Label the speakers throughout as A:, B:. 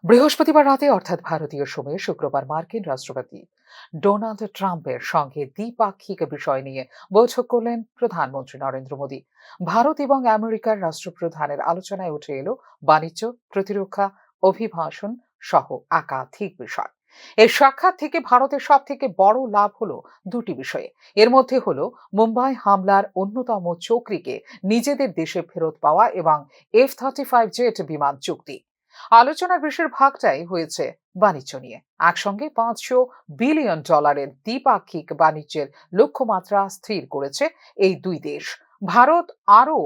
A: বৃহস্পতিবার রাতে অর্থাৎ ভারতীয় সময়ে শুক্রবার মার্কিন রাষ্ট্রপতি ডোনাল্ড ট্রাম্পের সঙ্গে দ্বিপাক্ষিক বিষয় নিয়ে বৈঠক করলেন প্রধানমন্ত্রী নরেন্দ্র মোদী। ভারত এবং আমেরিকার রাষ্ট্রপ্রধানের আলোচনায় উঠে এলো বাণিজ্য, প্রতিরক্ষা, অভিবাসন সহ একাধিক বিষয়। এই সাক্ষাৎ থেকে ভারতের সব থেকে বড় লাভ হলো দুটি বিষয়ে। এর মধ্যে হলো মুম্বাই হামলার অন্যতম চক্রীকে নিজেদের দেশে ফেরত পাওয়া এবং F-35 জেট বিমান চুক্তি। আলোচনার বেশিরভাগটাই হয়েছে বাণিজ্য নিয়ে। একসঙ্গে $500 বিলিয়ন দ্বিপাক্ষিক বাণিজ্যের লক্ষ্যমাত্রা স্থির করেছে এই দুই দেশ। ভারত আরও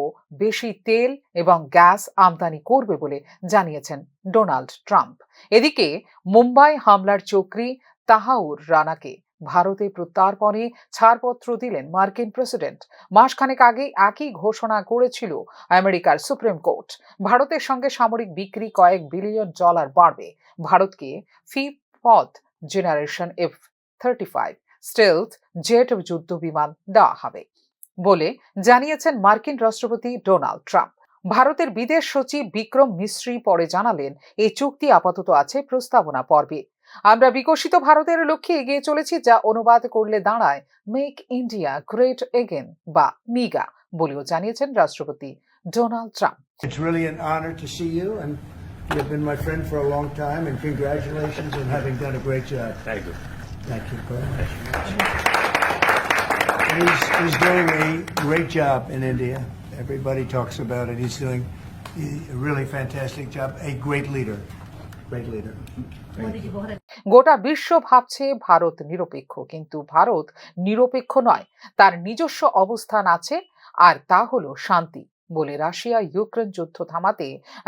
A: বেশি তেল এবং গ্যাস আমদানি করবে বলে জানিয়েছেন ডোনাল্ড ট্রাম্প। এদিকে মুম্বাই হামলার চক্রী তাহাউর রানাকে ভারতে প্রত্যর্পণে ছাড়পত্র দিলেন মার্কিন প্রেসিডেন্ট। মাসখানেক আগে একই ঘোষণা করেছিল আমেরিকার সুপ্রিম কোর্ট। ভারতের সঙ্গে সামরিক বিক্রি কয়েক বিলিয়ন ডলার বাড়বে। ভারতকে fifth generation F-35 stealth jet যুদ্ধ বিমান দেওয়া হবে বলে জানিয়েছেন মার্কিন রাষ্ট্রপতি ডোনাল্ড ট্রাম্প। ভারতের বিদেশ সচিব বিক্রম মিশ্রি পরে জানালেন, এই চুক্তি আপাতত আছে প্রস্তাবনা পর্বে। আমরা বিকশিত ভারতের লক্ষ্যে এগিয়ে চলেছি, যা অনুবাদ করলে দাঁড়ায় মেক ইন্ডিয়া গ্রেট এগেন বা মিগা বলেও জানিয়েছেন রাষ্ট্রপতি Donald Trump.
B: It's really an honor to see you, and you've been my friend for a long time, and congratulations on having done a great job.
C: Thank you.
B: Thank you very much. He's doing a great job in India. Everybody talks about it. He's doing a really fantastic job. A great leader. Great leader.
A: গোটা বিশ্ব ভাবছে ভারত নিরপেক্ষ, কিন্তু ভারত নিরপেক্ষ নয়, তার নিজস্ব অবস্থান আছে, আর তা হলো শান্তি বলে রাশিয়া ইউক্রেন যুদ্ধ থামাতে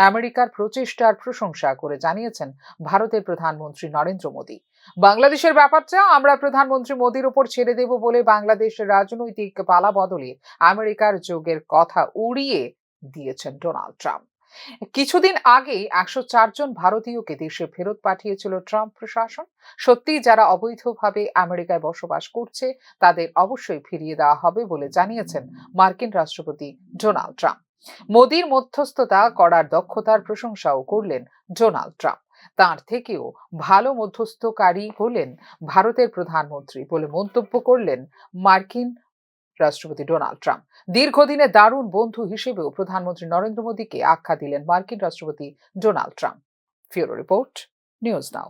A: আমেরিকার প্রচেষ্টার প্রশংসা করে জানিয়েছেন ভারতের প্রধানমন্ত্রী নরেন্দ্র মোদী। বাংলাদেশের ব্যাপারটা আমরা প্রধানমন্ত্রী মোদীর উপর ছেড়ে দেব বলে বাংলাদেশের রাজনৈতিক পালা বদলে আমেরিকার যোগের কথা উড়িয়ে দিয়েছেন ডোনাল্ড ট্রাম্প। কিছুদিন আগে 104 জন ভারতীয়কে দেশে ফেরত পাঠিয়েছিল ট্রাম্প প্রশাসন। সত্যি যারা অবৈধভাবে আমেরিকায় বসবাস করছে তাদের অবশ্যই ফিরিয়ে দেওয়া হবে বলে জানিয়েছেন মার্কিন রাষ্ট্রপতি ডোনাল্ড ট্রাম্প। মোদির মধ্যস্থতা করার দক্ষতার প্রশংসাও করলেন ডোনাল্ড ট্রাম্প। তার থেকেও ভালো মধ্যস্থকারী হলেন ভারতের প্রধানমন্ত্রী বলে মন্তব্য করলেন মার্কিন রাষ্ট্রপতি ডোনাল্ড ট্রাম্প। দীর্ঘদিনের দারুণ বন্ধু হিসেবেও প্রধানমন্ত্রী নরেন্দ্র মোদীকে আখ্যা দিলেন মার্কিন রাষ্ট্রপতি ডোনাল্ড ট্রাম্প। ফিউরো রিপোর্ট, নিউজ নাও।